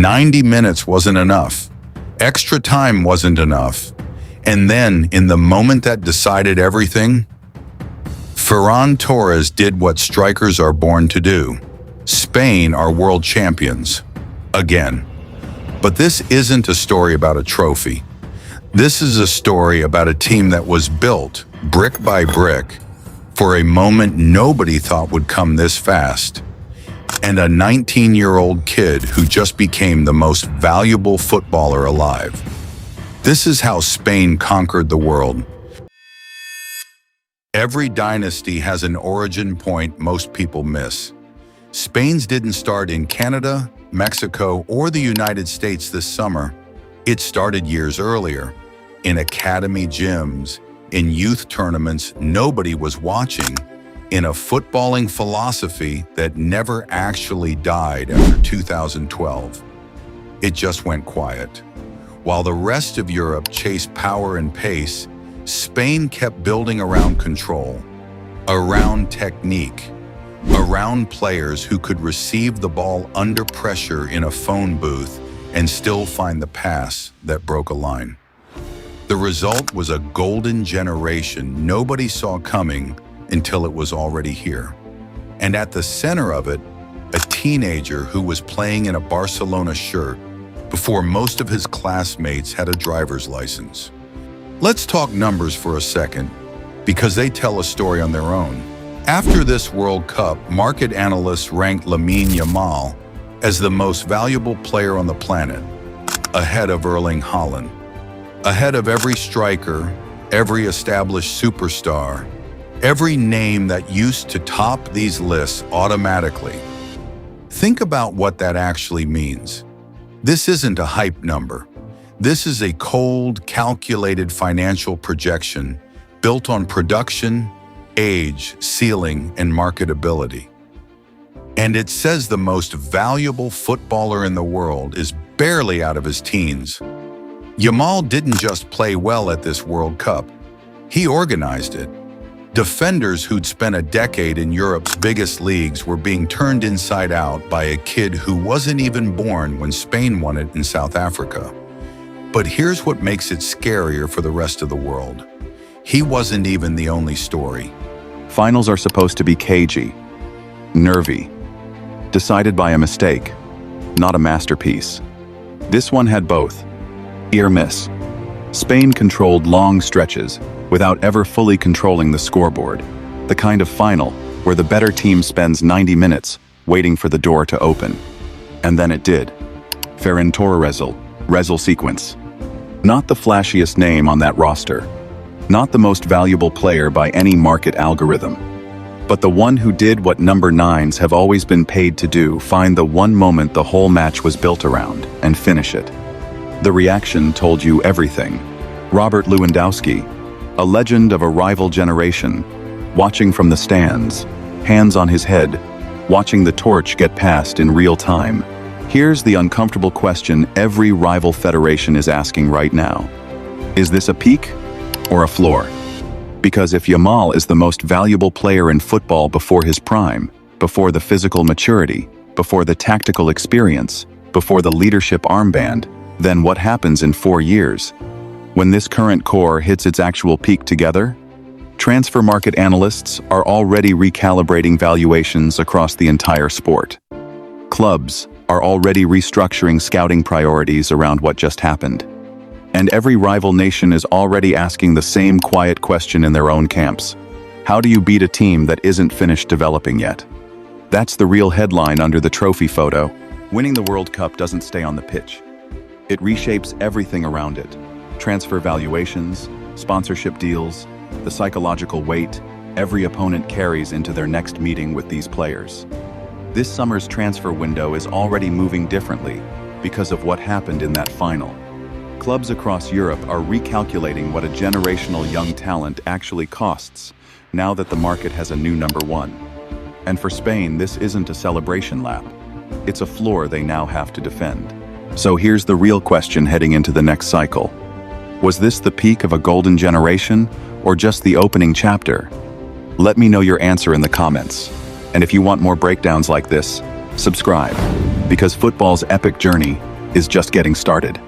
90 minutes wasn't enough. Extra time wasn't enough. And then, in the moment that decided everything, Ferran Torres did what strikers are born to do. Spain are world champions. Again. But this isn't a story about a trophy. This is a story about a team that was built, brick by brick, for a moment nobody thought would come this fast, and a 19-year-old kid who just became the most valuable footballer alive. This is how Spain conquered the world. Every dynasty has an origin point most people miss. Spain's didn't start in Canada, Mexico, or the United States this summer. It started years earlier, in academy gyms, in youth tournaments nobody was watching, in a footballing philosophy that never actually died after 2012. It just went quiet. While the rest of Europe chased power and pace, Spain kept building around control, around technique, around players who could receive the ball under pressure in a phone booth and still find the pass that broke a line. The result was a golden generation nobody saw coming until it was already here. And at the center of it, a teenager who was playing in a Barcelona shirt before most of his classmates had a driver's license. Let's talk numbers for a second, because they tell a story on their own. After this World Cup, market analysts ranked Lamine Yamal as the most valuable player on the planet, ahead of Erling Haaland, ahead of every striker, every established superstar, every name that used to top these lists automatically. Think about what that actually means. This isn't a hype number. This is a cold, calculated financial projection built on production, age, ceiling, and marketability. And it says the most valuable footballer in the world is barely out of his teens. Yamal didn't just play well at this World Cup. He organized it. Defenders who'd spent a decade in Europe's biggest leagues were being turned inside out by a kid who wasn't even born when Spain won it in South Africa. But here's what makes it scarier for the rest of the world. He wasn't even the only story. Finals are supposed to be cagey, nervy, decided by a mistake, not a masterpiece. This one had both. Ear miss. Spain controlled long stretches without ever fully controlling the scoreboard, the kind of final where the better team spends 90 minutes waiting for the door to open. And then it did. Ferran Torres, Rezel sequence. Not the flashiest name on that roster, not the most valuable player by any market algorithm, but the one who did what number 9s have always been paid to do: find the one moment the whole match was built around and finish it. The reaction told you everything. Robert Lewandowski, a legend of a rival generation, watching from the stands, hands on his head, watching the torch get passed in real time. Here's the uncomfortable question every rival federation is asking right now. Is this a peak or a floor? Because if Yamal is the most valuable player in football before his prime, before the physical maturity, before the tactical experience, before the leadership armband, then what happens in 4 years? When this current core hits its actual peak together? Transfer market analysts are already recalibrating valuations across the entire sport. Clubs are already restructuring scouting priorities around what just happened. And every rival nation is already asking the same quiet question in their own camps. How do you beat a team that isn't finished developing yet? That's the real headline under the trophy photo. Winning the World Cup doesn't stay on the pitch. It reshapes everything around it. Transfer valuations, sponsorship deals, the psychological weight every opponent carries into their next meeting with these players. This summer's transfer window is already moving differently because of what happened in that final. Clubs across Europe are recalculating what a generational young talent actually costs now that the market has a new number 1. And for Spain, this isn't a celebration lap. It's a floor they now have to defend. So here's the real question heading into the next cycle. Was this the peak of a golden generation or just the opening chapter? Let me know your answer in the comments. And if you want more breakdowns like this, subscribe, because football's epic journey is just getting started.